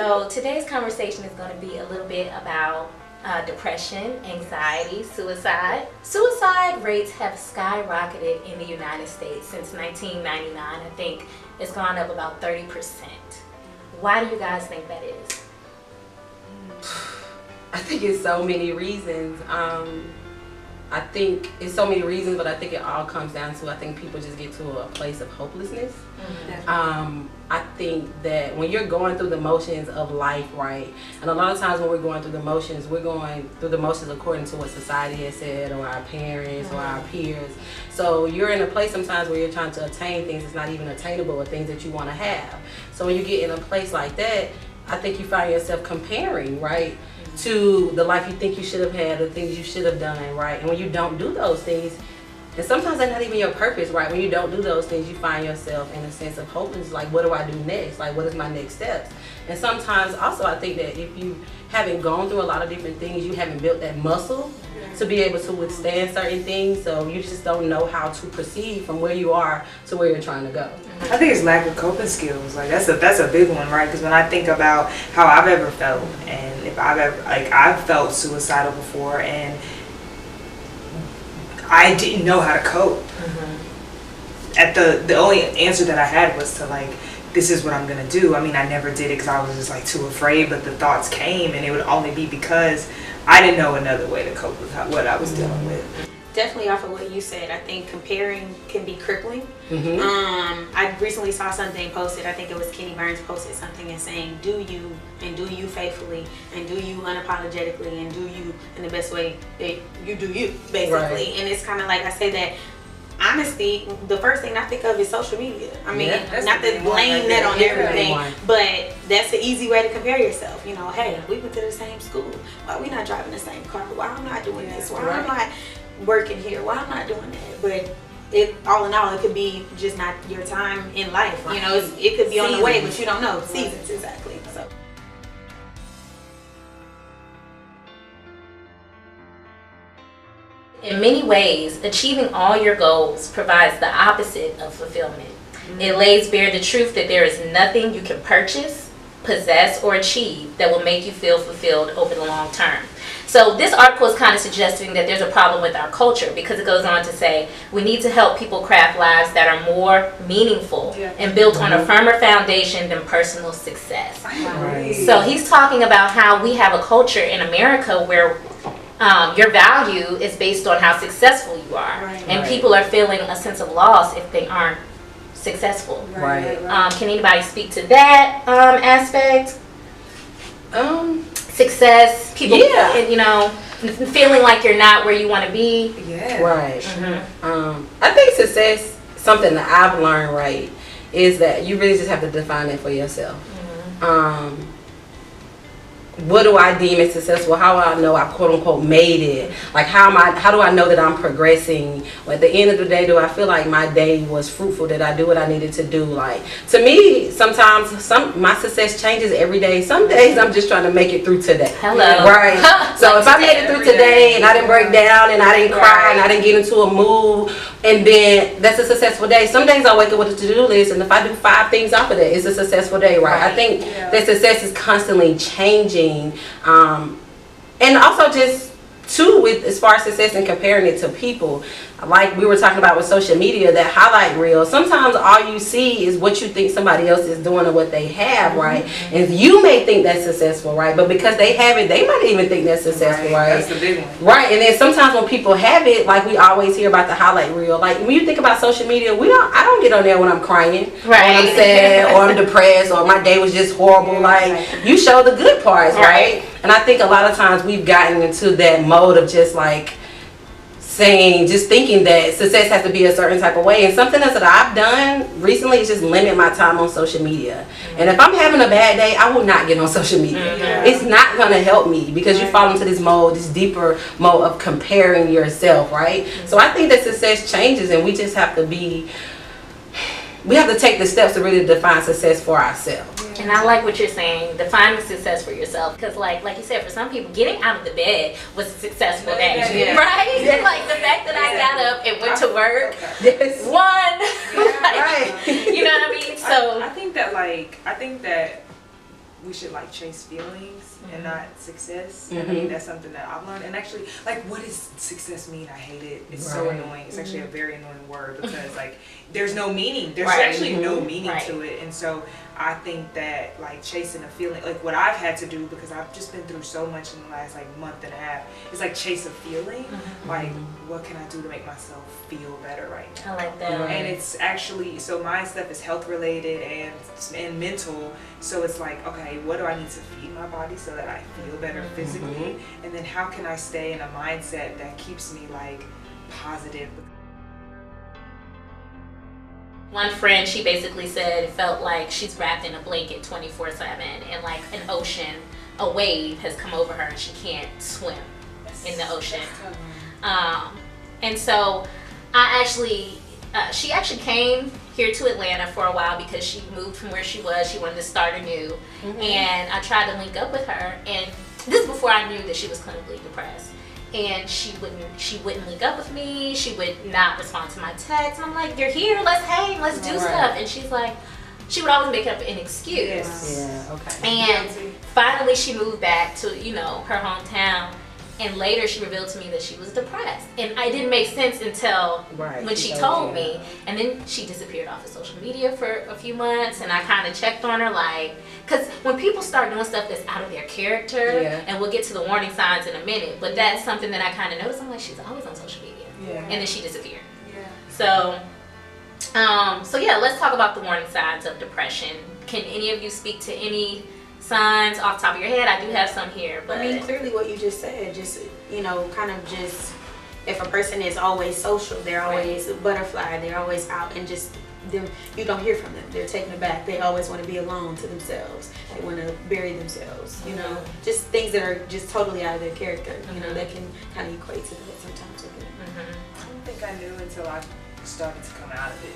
So today's conversation is going to be a little bit about depression, anxiety, suicide. Suicide rates have skyrocketed in the United States since 1999. I think it's gone up about 30%. Why do you guys think that is? I think it's so many reasons. I think it's so many reasons, but I think it all comes down to, I think people just get to a place of hopelessness. I think that when you're going through the motions of life, right, and a lot of times when we're going through the motions, we're going through the motions according to what society has said, or our parents, or our peers. So you're in a place sometimes where you're trying to attain things that's not even attainable, or things that you want to have. So when you get in a place like that, I think you find yourself comparing, right, to the life you think you should have had, the things you should have done, right? And when you don't do those things, and sometimes that's not even your purpose, right? When you don't do those things, you find yourself in a sense of hopelessness, like, what do I do next? Like, what is my next steps? And sometimes also I think that if you haven't gone through a lot of different things, you haven't built that muscle to be able to withstand certain things, so you just don't know how to proceed from where you are to where you're trying to go. I think it's lack of coping skills. Like that's a big one, right? Because when I think about how I've ever felt, and if I've ever, like, I've felt suicidal before, and I didn't know how to cope. At the only answer that I had was to, like, this is what I'm gonna do. I mean, I never did it because I was just like too afraid, but the thoughts came, and it would only be because I didn't know another way to cope with what I was dealing with. Definitely off of what you said, I think comparing can be crippling. I recently saw something posted, I think it was Kenny Burns posted something and saying, do you, and do you faithfully, and do you unapologetically, and do you in the best way that you do you, basically. Right. And it's kind of like I say that, honestly, the first thing I think of is social media. I mean, not to blame that on everything, but that's the easy way to compare yourself. You know, hey, we went to the same school. Why we not driving the same car? Why I'm not doing this? Why I'm not working here? Why I'm not doing that? But it, all in all, it could be just not your time in life. You know, it could be on the way, but you don't know. Seasons, exactly. So. In many ways, achieving all your goals provides the opposite of fulfillment. It lays bare the truth that there is nothing you can purchase, possess, or achieve that will make you feel fulfilled over the long term. So this article is kind of suggesting that there's a problem with our culture, because it goes on to say we need to help people craft lives that are more meaningful and built on a firmer foundation than personal success. So he's talking about how we have a culture in America where your value is based on how successful you are, and people are feeling a sense of loss if they aren't successful. Can anybody speak to that aspect? Success, people, you know, feeling like you're not where you want to be. I think success, something that I've learned, right, is that you really just have to define it for yourself. What do I deem as successful? How do I know I quote unquote made it? Like how do I know that I'm progressing? At the end of the day, do I feel like my day was fruitful? Did I do what I needed to do? Like, to me, sometimes my success changes every day. Some days I'm just trying to make it through today. Right. So if I made it through today and I didn't break down and I didn't cry and I didn't get into a mood, and then that's a successful day. Some days I wake up with a to-do list, and if I do 5 things off of that, it's a successful day, right? I think that success is constantly changing. And also just too, with as far as success and comparing it to people, like we were talking about with social media, that highlight reel, sometimes all you see is what you think somebody else is doing or what they have, right? And you may think that's successful, right? But because they have it, they might even think that's successful, right? That's the big one. Right. And then sometimes when people have it, like we always hear about the highlight reel, like when you think about social media, I don't get on there when I'm crying, or when I'm sad, or I'm depressed, or my day was just horrible. Like, you show the good parts, right? And I think a lot of times we've gotten into that mode of just like just thinking that success has to be a certain type of way. And something else that I've done recently is just limit my time on social media. And if I'm having a bad day, I will not get on social media. It's not going to help me, because you fall into this mode, this deeper mode of comparing yourself, right? So I think that success changes, and we just have to take the steps to really define success for ourselves. And I like what you're saying, defining success for yourself, because like you said, for some people, getting out of the bed was a successful day, right? Like the fact that I got up and went to work, won, you know what I mean? So I think that we should like chase feelings and not success. And I mean, that's something that I've learned. And actually, like, what does success mean? I hate it. It's so annoying. It's actually a very annoying word because like there's no meaning. There's actually no meaning to it. And so I think that like chasing a feeling, like what I've had to do, because I've just been through so much in the last like month and a half, is like chase a feeling. Like, what can I do to make myself feel better right now? I like that. And it's actually, so my stuff is health related and mental. So it's like, okay, what do I need to feed my body so that I feel better physically? And then how can I stay in a mindset that keeps me like positive? One friend, she basically said it felt like she's wrapped in a blanket 24/7 and like an ocean, a wave has come over her and she can't swim in the ocean. And so she actually came here to Atlanta for a while because she moved from where she was. She wanted to start anew. And I tried to link up with her, and this is before I knew that she was clinically depressed. And she wouldn't link up with me. She would not respond to my texts. And I'm like, you're here, let's hang, let's do stuff. And she's like, she would always make up an excuse. Yeah, okay. And finally she moved back to, you know, her hometown. And later she revealed to me that she was depressed. And it didn't make sense until when she told me. And then she disappeared off of social media for a few months. And I kind of checked on her like, because when people start doing stuff that's out of their character, and we'll get to the warning signs in a minute, but that's something that I kind of noticed. I'm like, she's always on social media. And then she disappeared. So yeah, let's talk about the warning signs of depression. Can any of you speak to any signs off the top of your head? I do have some here, but I mean, clearly what you just said, just, you know, kind of just, if a person is always social, they're always a butterfly, they're always out, and just them, you don't hear from them, they're taken aback, they always want to be alone to themselves, they want to bury themselves, you know, just things that are just totally out of their character, you know, that can kind of equate to that sometimes. I don't think I knew until I started to come out of it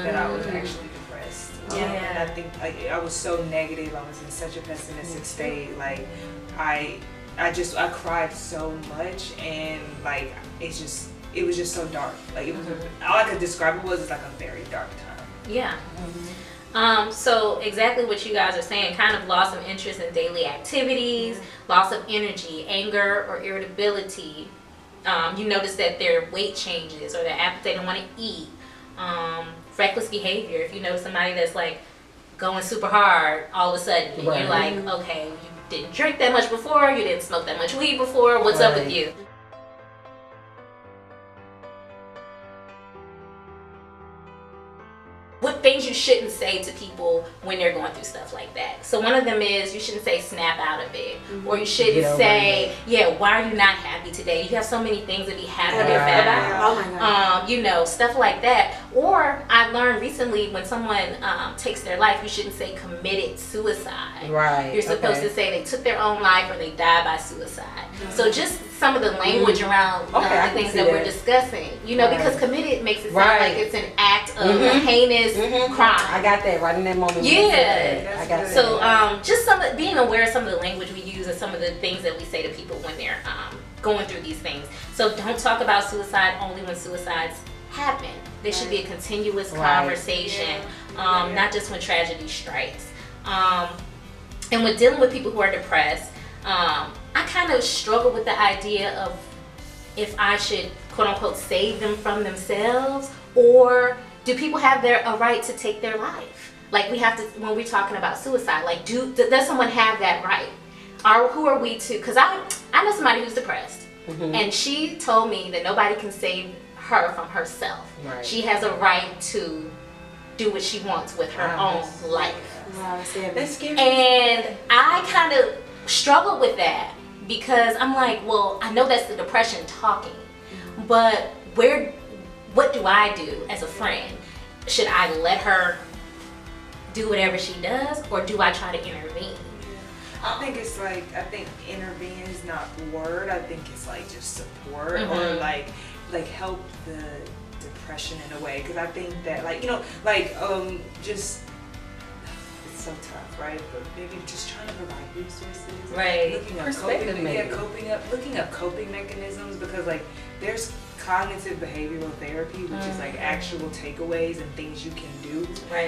that I was actually depressed. And I think like I was so negative. I was in such a pessimistic state. Like I cried so much, and like it was just so dark. Like it was all I could describe it was like a very dark time. So exactly what you guys are saying, kind of loss of interest in daily activities, loss of energy, anger or irritability. You notice that their weight changes or their appetite, they don't want to eat. Reckless behavior. If you know somebody that's like going super hard all of a sudden, and you're like, okay, you didn't drink that much before, you didn't smoke that much weed before, what's up with you? What things you shouldn't say to people when they're going through stuff like that. So one of them is you shouldn't say snap out of it. Or you shouldn't say, why are you not happy today? You have so many things to be happy about. Oh my God. You know, stuff like that. Or I learned recently when someone takes their life, you shouldn't say committed suicide. You're supposed to say they took their own life or they died by suicide. So just some of the language around the things that we're discussing, you know, because committed makes it sound like it's an act of a heinous crime. I got that right in that moment. Yeah. I got that. So just being aware of some of the language we use and some of the things that we say to people when they're going through these things. So don't talk about suicide only when suicides happen. There should be a continuous conversation, not just when tragedy strikes. And when dealing with people who are depressed, I kind of struggle with the idea of if I should quote unquote save them from themselves, or do people have a right to take their life? Like we have to, when we're talking about suicide, like does someone have that right? Who are we to, because I know somebody who's depressed, and she told me that nobody can save her from herself. She has a right to do what she wants with her own life. That's scary. And I kind of struggle with that because I'm like, well, I know that's the depression talking, but what do I do as a friend? Should I let her do whatever she does, or do I try to intervene? I think it's like, intervene is not the word. I think it's like just support or like help the depression in a way, because I think that just it's so tough, right? But maybe just trying to provide resources, looking up coping mechanisms, because like there's cognitive behavioral therapy, which is like actual takeaways and things you can do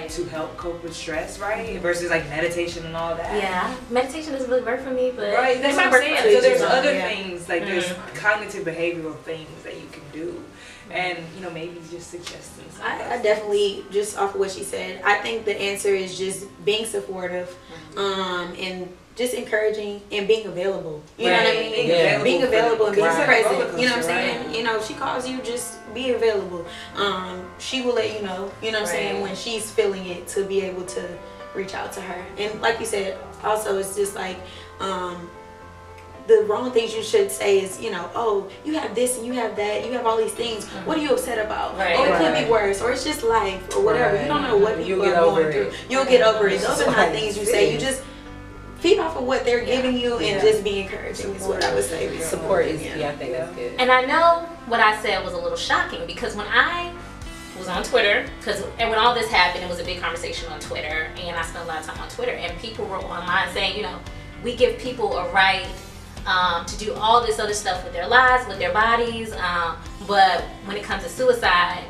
to help cope with stress, right? Versus like meditation and all that. Yeah, meditation doesn't really work for me, but right, that's what I'm saying. So there's other things, like there's cognitive behavioral things that you can do. And, you know, maybe just suggestions. I definitely, just off of what she said, I think the answer is just being supportive, and just encouraging and being available. You know what I mean? Being available and being present. You know what I'm saying? You know, if she calls you, just be available. She will let you know, you know what I'm saying, when she's feeling it, to be able to reach out to her. And like you said, also, it's just like, the wrong things you should say is, you know, oh, you have this and you have that, you have all these things. What are you upset about? Oh, it could be worse, or it's just life, or whatever. You don't know what people are going through. You'll get over it. Those are not things you say. You just feed off of what they're giving you and just be encouraging is what I would say. Support is, I think that's good. And I know what I said was a little shocking, because when I was on Twitter, and when all this happened, it was a big conversation on Twitter, and I spent a lot of time on Twitter, and people were online saying, you know, we give people a right to do all this other stuff with their lives, with their bodies, but when it comes to suicide,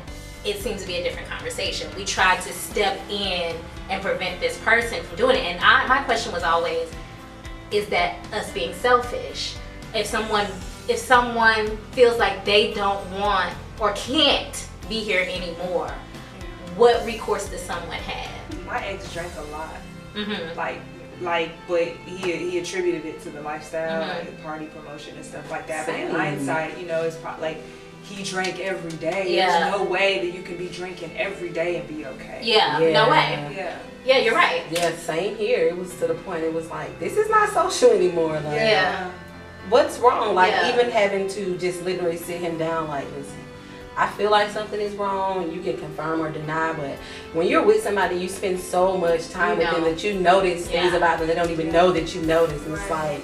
it seems to be a different conversation. We try to step in and prevent this person from doing it. And my question was always, is that us being selfish? If someone feels like they don't want or can't be here anymore, what recourse does someone have? My ex drank a lot. But he attributed it to the lifestyle, like party promotion and stuff like that. But in hindsight, you know, it's probably like he drank every day. There's no way that you can be drinking every day and be okay. No way. Yeah, you're right. Yeah, same here. It was to the point, it was like, this is not social anymore. Like, what's wrong? Like, even having to just literally sit him down, like, listen, I feel like something is wrong. You can confirm or deny, but when you're with somebody, you spend so much time with them that you notice things about them they don't even know that you notice. And it's like,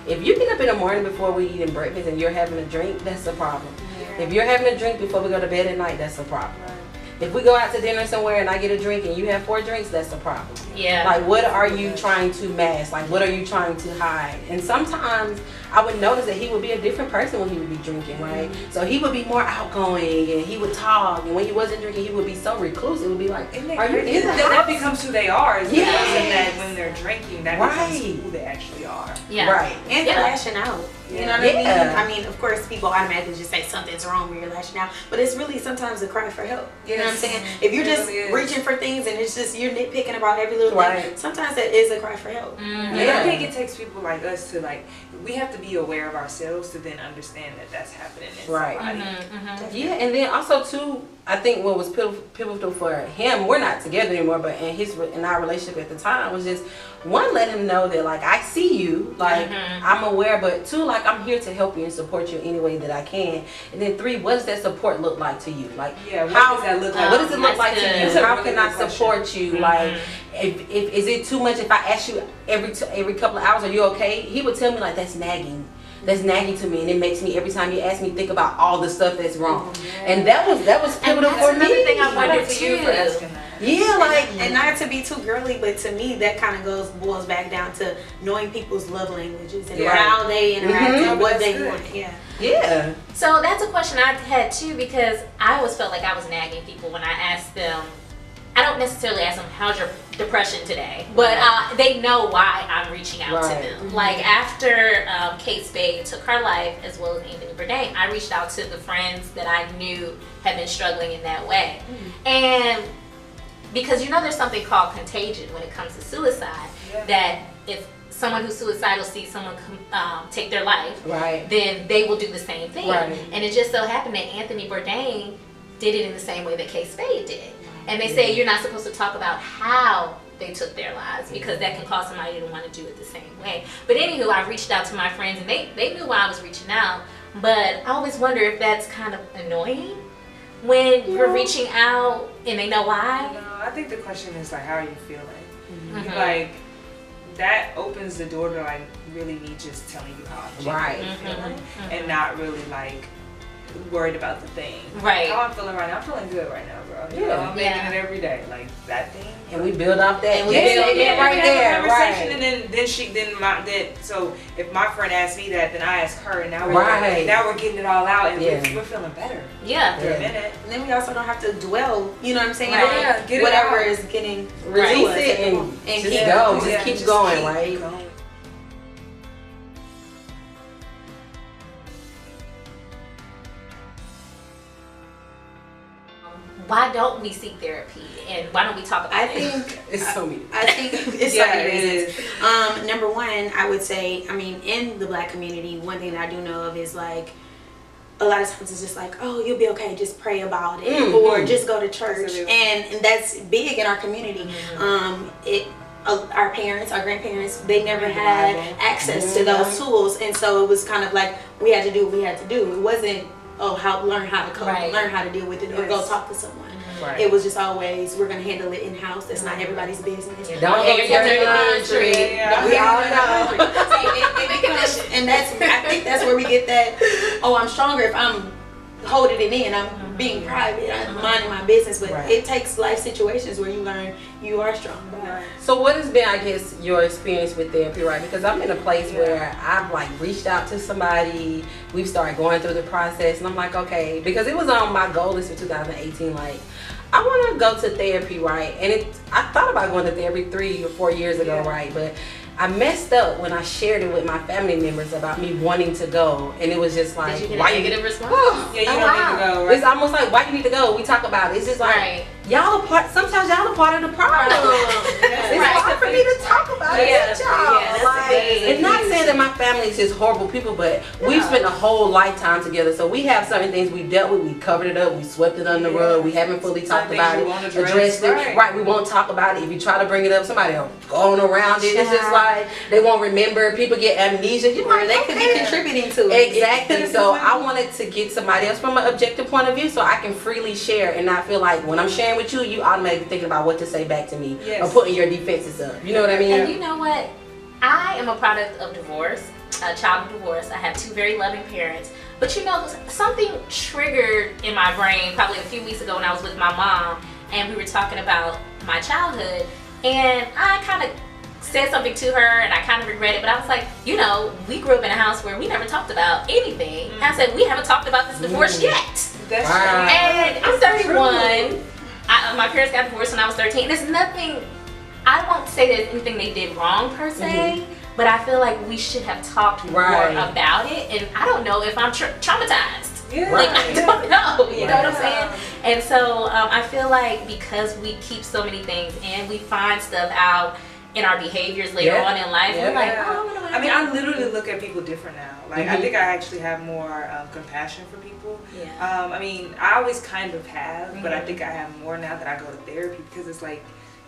if you get up in the morning before we eating breakfast and you're having a drink, that's a problem. If you're having a drink before we go to bed at night, that's a problem. If we go out to dinner somewhere and I get a drink and you have 4 drinks, that's a problem. Like, what are you trying to mask? Like, what are you trying to hide? And sometimes I would notice that he would be a different person when he would be drinking, right? So he would be more outgoing and he would talk. And when he wasn't drinking, he would be so reclusive. It would be like, are you in the house? That becomes who they are. Is that when they're drinking, that becomes who they actually are. And they're lashing out. You know what I mean? I mean, of course, people automatically just say something's wrong when you're lashing out, but it's really sometimes a cry for help. You know what I'm saying? If you're just reaching for things and it's just you're nitpicking about every little thing, sometimes that is a cry for help. And I think it takes people like us to we have to be aware of ourselves to then understand that that's happening in somebody. And then also too, I think what was pivotal for him, we're not together anymore, but in our relationship at the time was just, one, let him know that like, I see you, like I'm aware, but 2, like I'm here to help you and support you any way that I can. And then 3, what does that support look like to you? Like, how does that look like? What does it look like to you? How can I support you? Like, if is it too much if I ask you every couple of hours, are you okay? He would tell me like, that's nagging. That's nagging to me, and it makes me, every time you ask me, think about all the stuff that's wrong. And that was pivotal for me. Another thing I wondered for you for asking that. And not to be too girly, but to me that kind of boils back down to knowing people's love languages and how they interact and what they want. So that's a question I had too, because I always felt like I was nagging people when I asked them. I don't necessarily ask them, how's your depression today? But they know why I'm reaching out to them. Like after Kate Spade took her life, as well as Anthony Bourdain, I reached out to the friends that I knew had been struggling in that way. And because you know there's something called contagion when it comes to suicide, that if someone who's suicidal sees someone take their life, then they will do the same thing. And it just so happened that Anthony Bourdain did it in the same way that Kate Spade did. And they say you're not supposed to talk about how they took their lives, because that can cause somebody to want to do it the same way. But anywho, I reached out to my friends and they knew why I was reaching out. But I always wonder if that's kind of annoying when you're reaching out and they know why. No, I think the question is like, how are you feeling? Like, that opens the door to like really me just telling you how I'm feeling, and not really like worried about the thing. Right. How I'm feeling right now. I'm feeling good right now, bro. You know, I'm making it every day. Like that thing. And we build off that. And we build it right there. Conversation, and then so if my friend asks me that, then I ask her, and now we're getting it all out, and we're feeling better. Yeah. For a minute. And then we also don't have to dwell. You know what I'm saying? Right. Get whatever is getting release it and just go. Just keep going, right? Why don't we seek therapy, and why don't we talk about it? I think it's so many. I think it's so many reasons. Number one, I would say, I mean, in the Black community, one thing that I do know of is like, a lot of times it's just like, oh, you'll be okay, just pray about it, or just go to church, and that's big in our community. Our parents, our grandparents, they never had access to those tools, and so it was kind of like we had to do what we had to do. It wasn't, learn how to cope, learn how to deal with it, or go talk to someone. Right. It was just always, we're gonna handle it in house. That's not everybody's business. Don't get your laundry. We all know. And I think that's where we get that. Oh, I'm stronger if I'm holding it in. I'm being private. I'm minding my business. But it takes life situations where you learn you are strong. So what has been, I guess, your experience with therapy, right? Because I'm in a place where I've like reached out to somebody. We've started going through the process, and I'm like, okay, because it was on my goal list for 2018. Like, I want to go to therapy, right? And I thought about going to therapy 3 or 4 years ago, right? But I messed up when I shared it with my family members about me wanting to go, and it was just like, why you get a response? Yeah, you don't need to go. Right? It's almost like, why you need to go? We talk about it. It's just like, y'all are part. Sometimes y'all are part of the problem. It's hard for me to talk about it with y'all. And not saying that my family is just horrible people, but we've spent a whole lifetime together, so we have certain things we dealt with. We covered it up. We swept it under the rug. We haven't fully talked about it, addressed it. Right? We won't talk about it. If you try to bring it up, somebody will go on around it. It's just like they won't remember. People get amnesia. You know, they could be contributing to it. Exactly. So I wanted to get somebody else from an objective point of view, so I can freely share and not feel like when I'm sharing with you, you automatically thinking about what to say back to me or putting your defenses up. You know what I mean? And you know what? I am a product of divorce, a child of divorce. I have 2 very loving parents. But you know, something triggered in my brain probably a few weeks ago when I was with my mom, and we were talking about my childhood, and I kind of said something to her, and I kind of regret it, but I was like, you know, we grew up in a house where we never talked about anything. And I said, we haven't talked about this divorce yet. That's right. And I'm 31. My parents got divorced when I was 13. There's nothing, I won't say there's anything they did wrong per se, but I feel like we should have talked more about it. And I don't know if I'm traumatized. Like, I don't know, you know what I'm saying? And so I feel like because we keep so many things and we find stuff out in our behaviors later on in life, we're like, oh, I mean, I literally look at people different now. Like, I think I actually have more compassion for people. I mean, I always kind of have, but I think I have more now that I go to therapy, because it's like,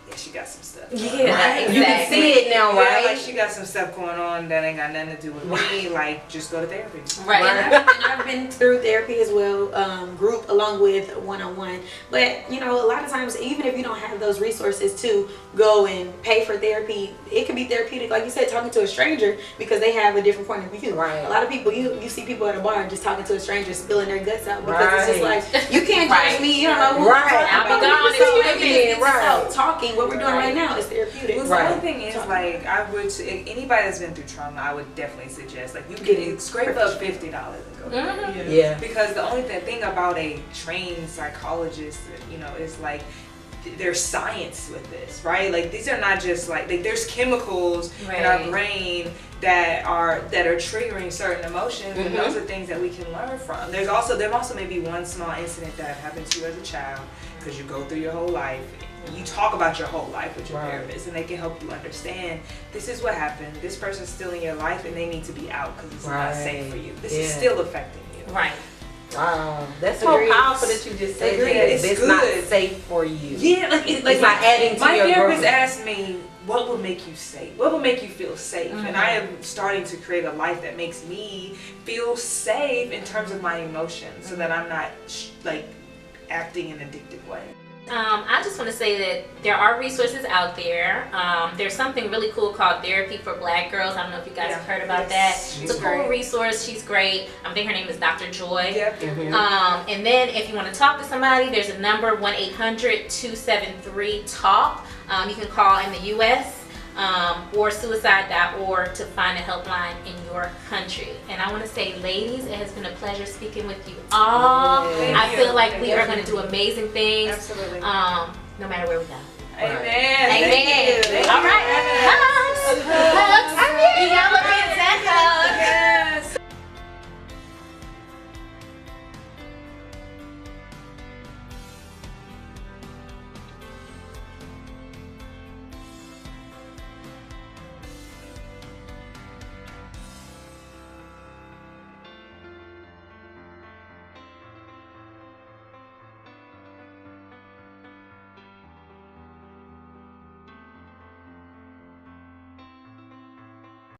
yeah, she got some stuff. Exactly. You can see it now, right? Like, she got some stuff going on that ain't got nothing to do with me. Like, just go to therapy. And I've been through therapy as well, group along with one-on-one. But, you know, a lot of times, even if you don't have those resources to go and pay for therapy, it can be therapeutic, like you said, talking to a stranger, because they have a different point of view. A lot of people, you see people at a bar just talking to a stranger, spilling their guts out, because it's just like, you can't judge me, you don't know who I'll be gone in 2 minutes. Talking, what we're doing right now is therapeutic. Well, the only thing is, like, I would, anybody that's been through trauma, I would definitely suggest, like, you can scrape up $50 and go there. Because the only thing about a trained psychologist, you know, is like, there's science with this, right? Like, these are not just like there's chemicals in our brain that are triggering certain emotions, and those are things that we can learn from. There also may be one small incident that happened to you as a child, because you go through your whole life. You talk about your whole life with your therapist, and they can help you understand, this is what happened. This person's still in your life, and they need to be out because it's not safe for you. This is still affecting you. Wow, that's so powerful that you just said that. It's not safe for you. Yeah, like it's not adding to my your therapist growth. asked me, what will make you safe? What will make you feel safe? And I am starting to create a life that makes me feel safe in terms of my emotions, so that I'm not like acting in an addictive way. I just want to say that there are resources out there. There's something really cool called Therapy for Black Girls. I don't know if you guys have heard about that. It's a cool resource. She's great. I think her name is Dr. Joy. And then if you want to talk to somebody, there's a number, 1-800-273-TALK. You can call in the U.S. Or suicide.org to find a helpline in your country. And I want to say, ladies, it has been a pleasure speaking with you all. I feel like we are going to do amazing things. Absolutely. No matter where we go. Amen. Amen. All right. Hugs. Hugs.